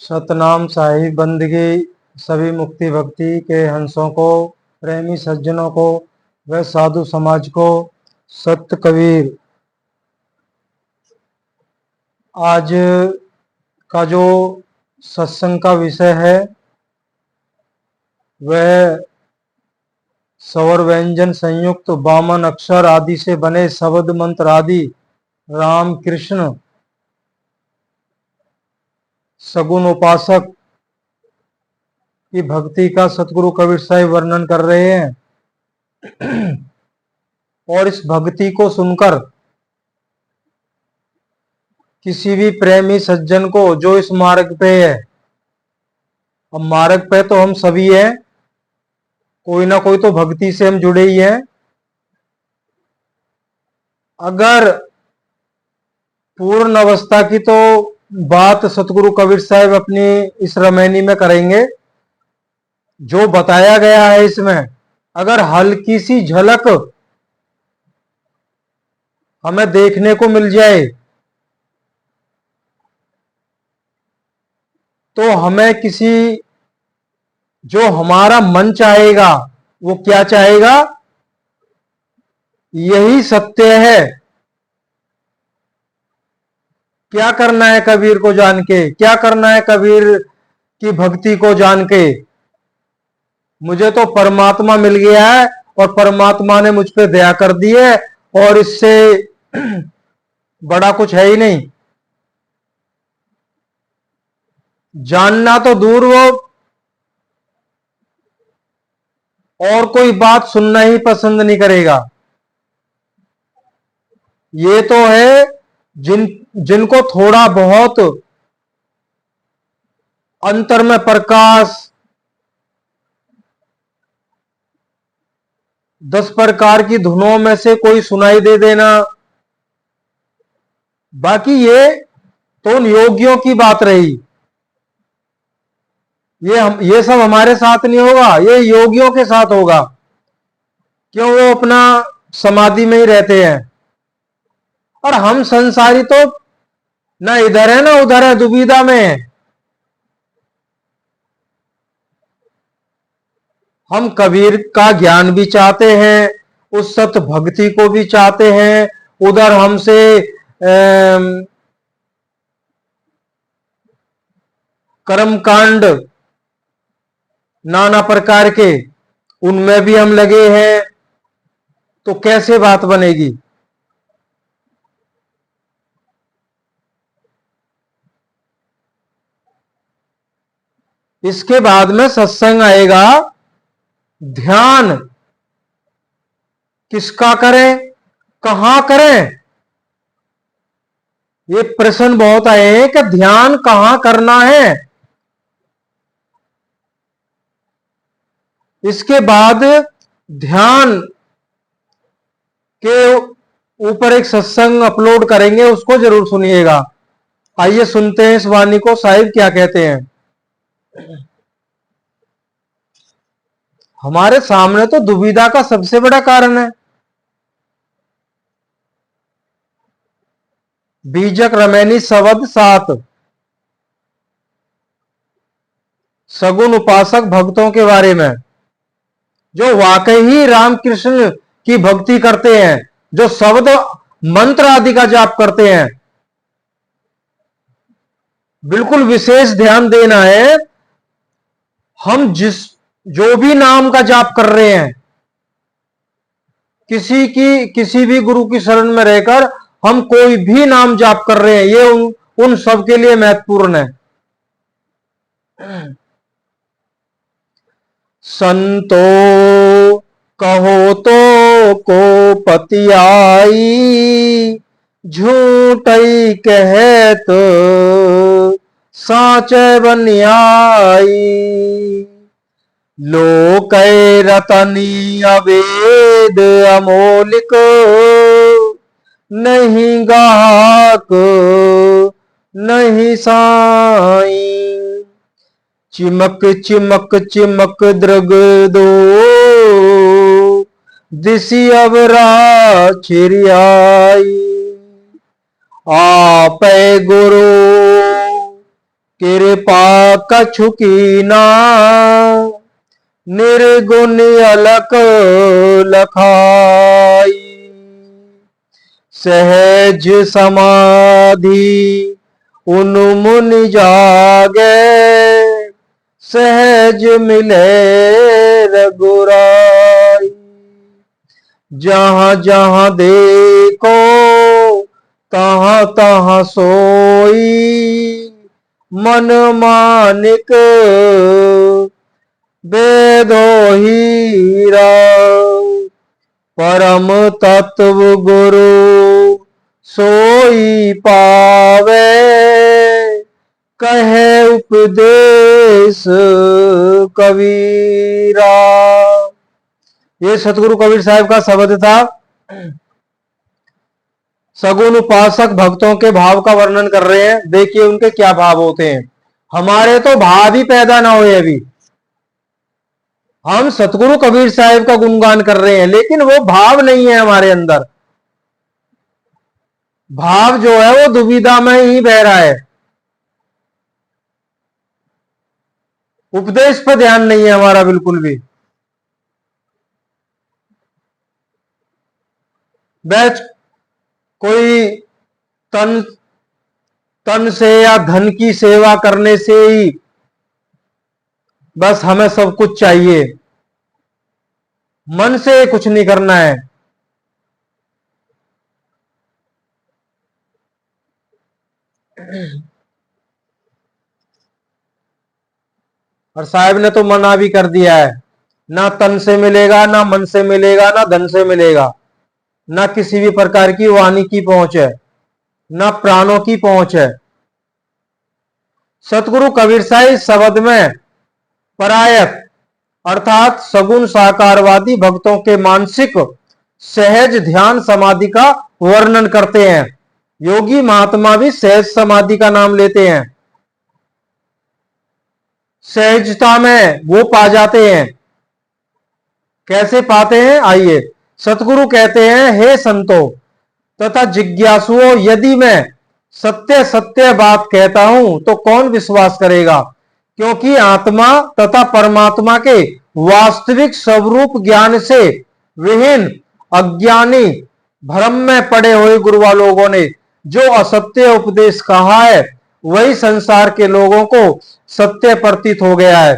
सतनाम साहिब बंदगी सभी मुक्ति भक्ति के हंसों को, प्रेमी सज्जनों को व साधु समाज को। सत्य कबीर। आज का जो सत्संग का विषय है वह स्वर व्यंजन संयुक्त 52 अक्षर आदि से बने शब्द मंत्र आदि राम कृष्ण सगुण उपासक की भक्ति का सतगुरु कबीर साहिब वर्णन कर रहे हैं। और इस भक्ति को सुनकर किसी भी प्रेमी सज्जन को जो इस मार्ग पे है, अब मार्ग पे तो हम सभी हैं, कोई ना कोई तो भक्ति से हम जुड़े ही हैं। अगर पूर्ण अवस्था की तो बात सतगुरु कबीर साहिब अपनी इस रामायणी में करेंगे। जो बताया गया है इसमें अगर हल्की सी झलक हमें देखने को मिल जाए तो हमें किसी जो हमारा मन चाहेगा वो क्या चाहेगा, यही सत्य है। क्या करना है कबीर को जान के, क्या करना है कबीर की भक्ति को जान के। मुझे तो परमात्मा मिल गया है और परमात्मा ने मुझ पे दया कर दी है और इससे बड़ा कुछ है ही नहीं। जानना तो दूर, वो और कोई बात सुनना ही पसंद नहीं करेगा। ये तो है जिनको थोड़ा बहुत अंतर में प्रकाश 10 प्रकार की धुनों में से कोई सुनाई दे देना। बाकी ये तो उन योगियों की बात रही। ये सब हमारे साथ नहीं होगा, ये योगियों के साथ होगा। क्यों? वो अपना समाधि में ही रहते हैं। और हम संसारी तो ना इधर है ना उधर है, दुविधा में है। हम कबीर का ज्ञान भी चाहते हैं, उस सत भक्ति को भी चाहते हैं, उधर हमसे कर्मकांड नाना प्रकार के उनमें भी हम लगे हैं। तो कैसे बात बनेगी? इसके बाद में सत्संग आएगा। ध्यान किसका करें, कहां करें? ये प्रश्न बहुत आए हैं कि ध्यान कहां करना है। इसके बाद ध्यान के ऊपर एक सत्संग अपलोड करेंगे, उसको जरूर सुनिएगा। आइए सुनते हैं इस वाणी को, साहिब क्या कहते हैं। हमारे सामने तो दुविधा का सबसे बड़ा कारण है। बीजक रमैनी शब्द 7 सगुण उपासक भक्तों के बारे में, जो वाकई ही रामकृष्ण की भक्ति करते हैं, जो शब्द मंत्र आदि का जाप करते हैं। बिल्कुल विशेष ध्यान देना है। हम जो भी नाम का जाप कर रहे हैं, किसी भी गुरु की शरण में रहकर हम कोई भी नाम जाप कर रहे हैं, ये उन सब के लिए महत्वपूर्ण है। संतो कहो तो को पति आई, झूठ कहत साच बनियाई। लोक रतनी अवेद अमोलिक, नहीं गाहक नहीं साई। चिमक चिमक चिमक द्रग दो, दिसी अवरा छिरियाई। आप गुरु कृपा कछु कीना, निर्गुण अलक लखाई। सहज समाधि उन्मुनि जागे, सहज मिले रघुराई। जहां जहां देखो तहां तहां सोई, मन मानिक वेदो हीरा। परम तत्व गुरु सोई पावे, कहे उपदेश कबीरा। ये सतगुरु कबीर साहब का शब्द था। सगुन उपासक भक्तों के भाव का वर्णन कर रहे हैं। देखिए उनके क्या भाव होते हैं। हमारे तो भाव ही पैदा ना हुए अभी, हम सतगुरु कबीर साहब का गुणगान कर रहे हैं, लेकिन वो भाव नहीं है हमारे अंदर। भाव जो है वो दुविधा में ही बह रहा है। उपदेश पर ध्यान नहीं है हमारा बिल्कुल भी। बैच कोई तन तन से या धन की सेवा करने से ही बस हमें सब कुछ चाहिए, मन से कुछ नहीं करना है। और साहब ने तो मना भी कर दिया है, ना तन से मिलेगा, ना मन से मिलेगा, ना धन से मिलेगा, ना किसी भी प्रकार की वाणी की पहुंच है, ना प्राणों की पहुंच है। सतगुरु कबीर साहिब शब्द में परायत अर्थात सगुण साकारवादी भक्तों के मानसिक सहज ध्यान समाधि का वर्णन करते हैं। योगी महात्मा भी सहज समाधि का नाम लेते हैं। सहजता में वो पा जाते हैं। कैसे पाते हैं, आइए। सतगुरु कहते हैं, हे संतो तथा जिज्ञासुओं, यदि मैं सत्य सत्य बात कहता हूं तो कौन विश्वास करेगा? क्योंकि आत्मा तथा परमात्मा के वास्तविक स्वरूप ज्ञान से विहीन अज्ञानी भ्रम में पड़े हुए गुरुआ लोगों ने जो असत्य उपदेश कहा है, वही संसार के लोगों को सत्य प्रतीत हो गया है।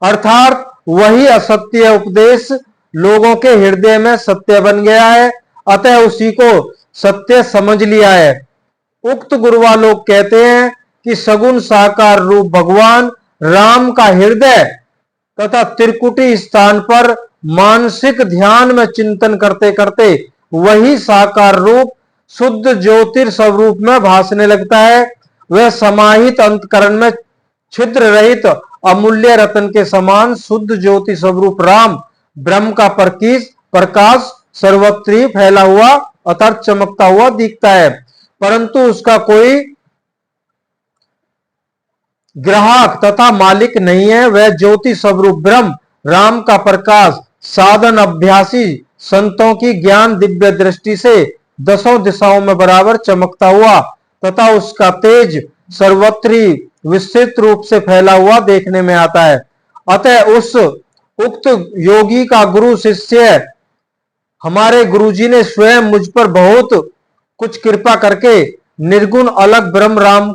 अर्थात वही असत्य उपदेश लोगों के हृदय में सत्य बन गया है, अतः उसी को सत्य समझ लिया है। उक्त गुरुआ लोग कहते हैं कि सगुण साकार रूप भगवान राम का हृदय तथा त्रिकुटी स्थान पर मानसिक ध्यान में चिंतन करते करते वही साकार रूप शुद्ध ज्योतिर स्वरूप में भासने लगता है। वह समाहित अंतकरण में छिद्र रहित अमूल्य रतन के समान शुद्ध ज्योति स्वरूप राम ब्रह्म का प्रकाश सर्वत्र फैला हुआ अर्थात चमकता हुआ दिखता है, परंतु उसका कोई ग्राहक तथा मालिक नहीं है। वह ज्योति स्वरूप ब्रह्म राम का प्रकाश साधन अभ्यासी संतों की ज्ञान दिव्य दृष्टि से दसों दिशाओं में बराबर चमकता हुआ तथा उसका तेज सर्वत्र विस्तृत रूप से फैला हुआ देखने में आता है। अतः उस उक्त योगी का गुरु शिष्य हमारे गुरुजी ने स्वयं मुझ पर बहुत कुछ कृपा करके निर्गुण अलग ब्रह्म राम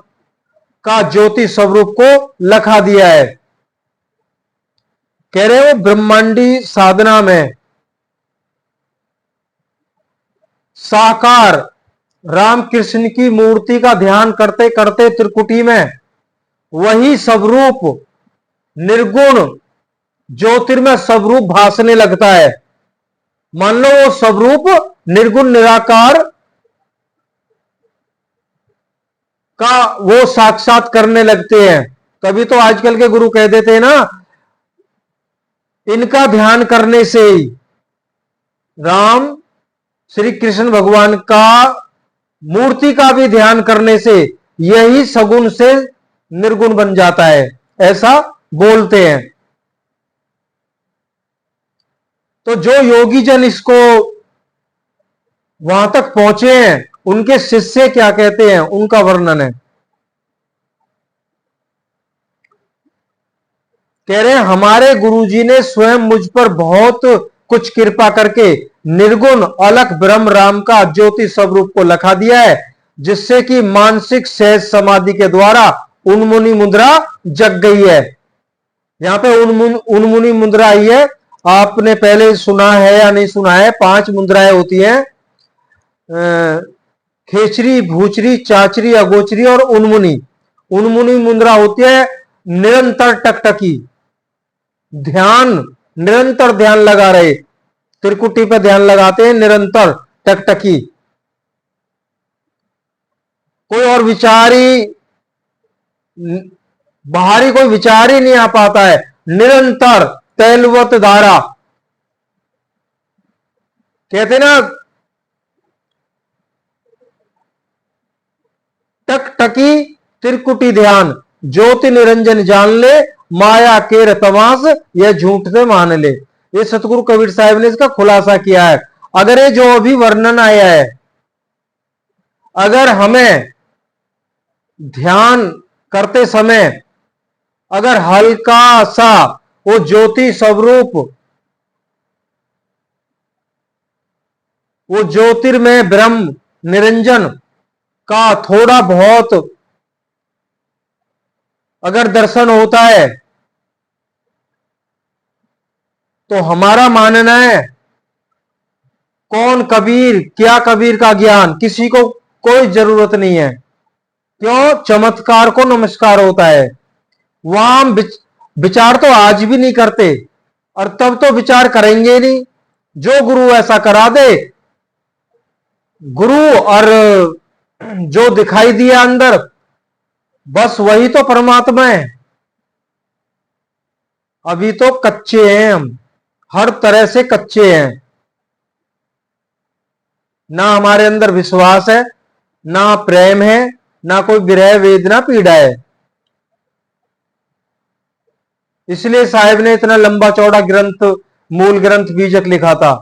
का ज्योति स्वरूप को लखा दिया है। कह रहे हो ब्रह्मांडी साधना में साकार राम कृष्ण की मूर्ति का ध्यान करते करते त्रिकुटी में वही स्वरूप निर्गुण ज्योतिर्मय स्वरूप भासने लगता है। मान लो वो स्वरूप निर्गुण निराकार का वो साक्षात करने लगते हैं। तभी तो आजकल के गुरु कह देते हैं ना, इनका ध्यान करने से ही राम श्री कृष्ण भगवान का मूर्ति का भी ध्यान करने से यही सगुण से निर्गुण बन जाता है, ऐसा बोलते हैं। तो जो योगी जन इसको वहां तक पहुंचे हैं, उनके शिष्य क्या कहते हैं, उनका वर्णन है। कह रहे हैं हमारे गुरुजी ने स्वयं मुझ पर बहुत कुछ कृपा करके निर्गुण अलख ब्रह्म राम का ज्योति स्वरूप को लखा दिया है, जिससे कि मानसिक सहज समाधि के द्वारा उन्मुनि मुद्रा जग गई है। यहां पे उन्मुनि मुद्रा आई है, आपने पहले सुना है या नहीं सुना है? 5 मुद्राएं होती हैं, खेचरी, भूचरी, चाचरी, अगोचरी और उन्मुनि। उन्मुनि मुद्रा होती है निरंतर टकटकी, ध्यान, निरंतर ध्यान लगा रहे, त्रिकुटी पे ध्यान लगाते हैं, निरंतर टकटकी, कोई और विचार ही, बाहरी कोई विचार ही नहीं आ पाता है, निरंतर तैलवत धारा। कहते ना टकटकी त्रिकुटी ध्यान, ज्योति निरंजन जान ले, माया केर तमाश यह झूठ से मान ले। ये सतगुरु कबीर साहब ने इसका खुलासा किया है। अगर ये जो अभी वर्णन आया है, अगर हमें ध्यान करते समय अगर हल्का सा वो ज्योति स्वरूप, वो ज्योतिर्मय ब्रह्म निरंजन का थोड़ा बहुत अगर दर्शन होता है, तो हमारा मानना है कौन कबीर, क्या कबीर का ज्ञान, किसी को कोई जरूरत नहीं है। क्यों? चमत्कार को नमस्कार होता है। वहां हम विचार तो आज भी नहीं करते, और तब तो विचार करेंगे नहीं। जो गुरु ऐसा करा दे, गुरु और जो दिखाई दिया अंदर, बस वही तो परमात्मा है। अभी तो कच्चे हैं हम, हर तरह से कच्चे हैं। ना हमारे अंदर विश्वास है, ना प्रेम है, ना कोई विरह वेदना पीड़ा है। इसलिए साहिब ने इतना लंबा चौड़ा ग्रंथ, मूल ग्रंथ बीजक लिखा था।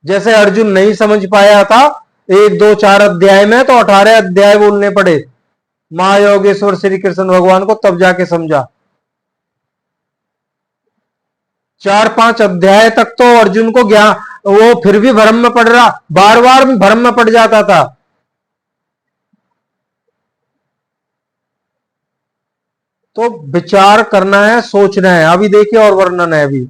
जैसे अर्जुन नहीं समझ पाया था 1, 2, 4 अध्याय में, तो 18 अध्याय बोलने पड़े महायोगेश्वर श्री कृष्ण भगवान को, तब जाके समझा। 4-5 अध्याय तक तो अर्जुन को ज्ञान, वो फिर भी भ्रम में पड़ रहा, बार बार भ्रम में पड़ जाता था। तो विचार करना है, सोचना है। अभी देखिए और वर्णन है। अभी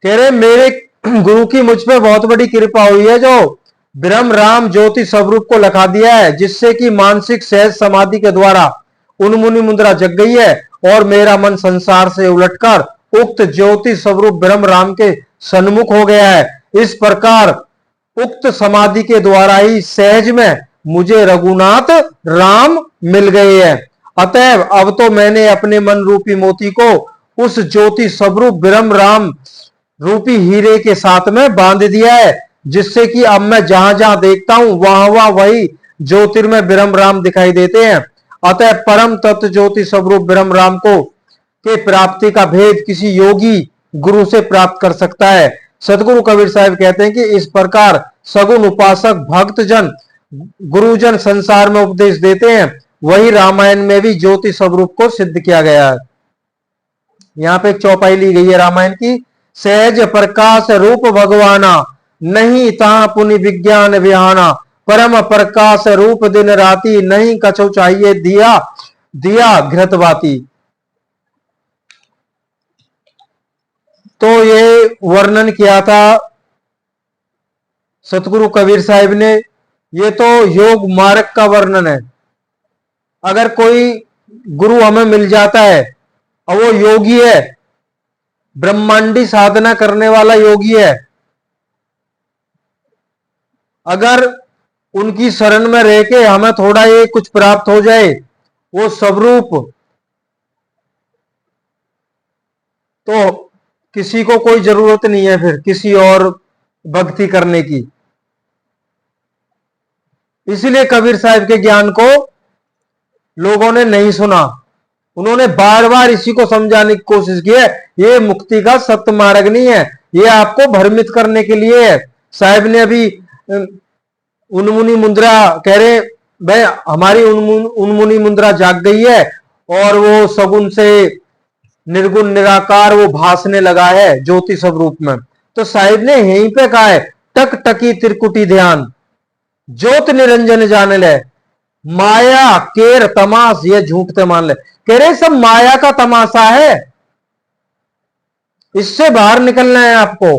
कह रहे मेरे गुरु की मुझ पे बहुत बड़ी कृपा हुई है, जो ब्रह्म राम ज्योति स्वरूप को लखा दिया है, जिससे कि मानसिक सहज समाधि के द्वारा उन्मुनि मुद्रा जग गई है, और मेरा मन संसार से उलटकर उक्त ज्योति स्वरूप ब्रह्म राम के सन्मुख हो गया है। इस प्रकार उक्त समाधि के द्वारा ही सहज में मुझे रघुनाथ राम मिल गए हैं। अतएव अब तो मैंने अपने मन रूपी मोती को उस ज्योति स्वरूप ब्रह्म राम रूपी हीरे के साथ में बांध दिया है, जिससे कि अब मैं जहां जहां देखता हूं वहां वहां वही ज्योतिर्मय ब्रह्म राम दिखाई देते हैं। अतः परम तत्व ज्योति स्वरूप ब्रह्म राम को के प्राप्ति का भेद किसी योगी गुरु से प्राप्त कर सकता है। सतगुरु कबीर साहब कहते हैं कि इस प्रकार सगुण उपासक भक्त जन गुरुजन संसार में उपदेश देते हैं, वही रामायण में भी ज्योति स्वरूप को सिद्ध किया गया है। यहां पे एक चौपाई ली गई है रामायण की। सहज प्रकाश रूप भगवाना, नहीं ता पुनि विज्ञान विहाना, परम प्रकाश रूप दिन राती, नहीं कछु चाहिए दिया दिया घृतवाती। तो ये वर्णन किया था सतगुरु कबीर साहिब ने। ये तो योग मार्ग का वर्णन है। अगर कोई गुरु हमें मिल जाता है और वो योगी है, ब्रह्मांडी साधना करने वाला योगी है, अगर उनकी शरण में रह के हमें थोड़ा ये कुछ प्राप्त हो जाए, वो स्वरूप, तो किसी को कोई जरूरत नहीं है फिर किसी और भक्ति करने की। इसलिए कबीर साहब के ज्ञान को लोगों ने नहीं सुना। उन्होंने बार बार इसी को समझाने की कोशिश की है, ये मुक्ति का सत्य मार्ग नहीं है, ये आपको भ्रमित करने के लिए है। साहब ने अभी उन्मुनि मुद्रा कह रहे, भाई हमारी उन्मुनि मुद्रा जाग गई है, और वो सगुन से निर्गुण निराकार वो भासने लगा है ज्योति स्वरूप में। तो साहिब ने यहीं पे कहा है, टक टकी त्रिकुटी ध्यान ज्योत निरंजन जान ले, माया केर तमाश ये झूठ ते मान ले। कह रहे सब माया का तमाशा है, इससे बाहर निकलना है आपको।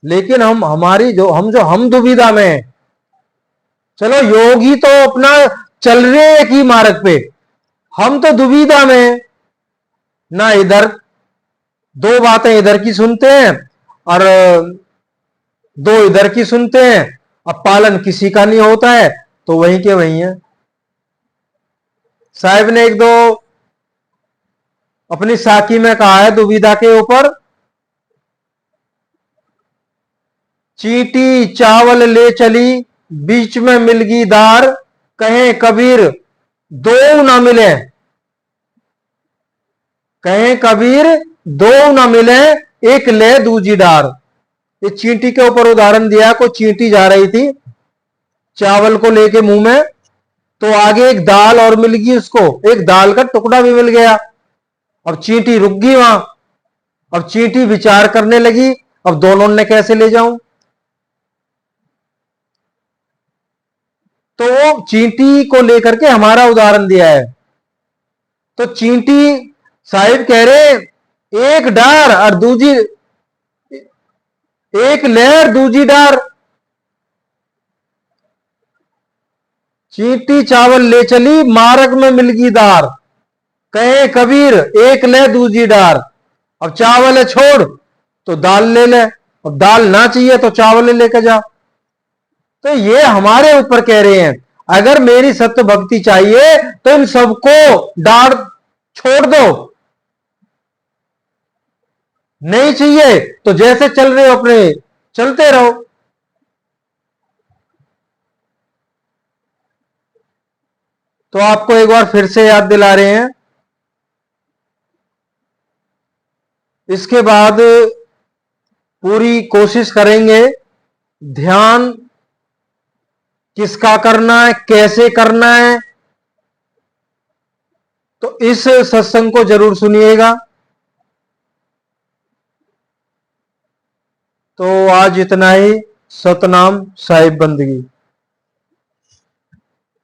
लेकिन हम दुविधा में हैं। चलो योगी तो अपना चल रहे एक ही मार्ग पे, हम तो दुविधा में हैं। ना इधर दो बातें इधर की सुनते हैं और दो इधर की सुनते हैं, अब पालन किसी का नहीं होता है तो वहीं के वहीं है। साहिब ने एक दो अपनी साखी में कहा है दुविधा के ऊपर, चींटी चावल ले चली बीच में मिल गई दार, कहें कबीर दो ना मिले, कहें कबीर दो ना मिले एक ले दूजी डार। ये चींटी के ऊपर उदाहरण दिया, कोई चींटी जा रही थी चावल को लेके मुंह में, तो आगे एक दाल और मिल गई उसको, एक दाल का टुकड़ा भी मिल गया। अब चींटी रुक गई वहां, अब चींटी विचार करने लगी अब दोनों ने कैसे ले जाऊं। तो वो चींटी को लेकर के हमारा उदाहरण दिया है। तो चींटी साहिब कह रहे एक डार और दूजी, एक लहर दूजी डार। चींटी चावल ले चली मार्ग में मिल गई दार, कहे कबीर एक ले दूजी डार। अब चावल है छोड़ तो दाल ले ले, अब दाल ना चाहिए तो चावल लेकर जा। तो ये हमारे ऊपर कह रहे हैं, अगर मेरी सत्य भक्ति चाहिए तो इन सबको डार छोड़ दो, नहीं चाहिए तो जैसे चल रहे हो अपने चलते रहो। तो आपको एक बार फिर से याद दिला रहे हैं। इसके बाद पूरी कोशिश करेंगे ध्यान किसका करना है, कैसे करना है, तो इस सत्संग को जरूर सुनिएगा। तो आज इतना ही। सतनाम साहिब बंदगी।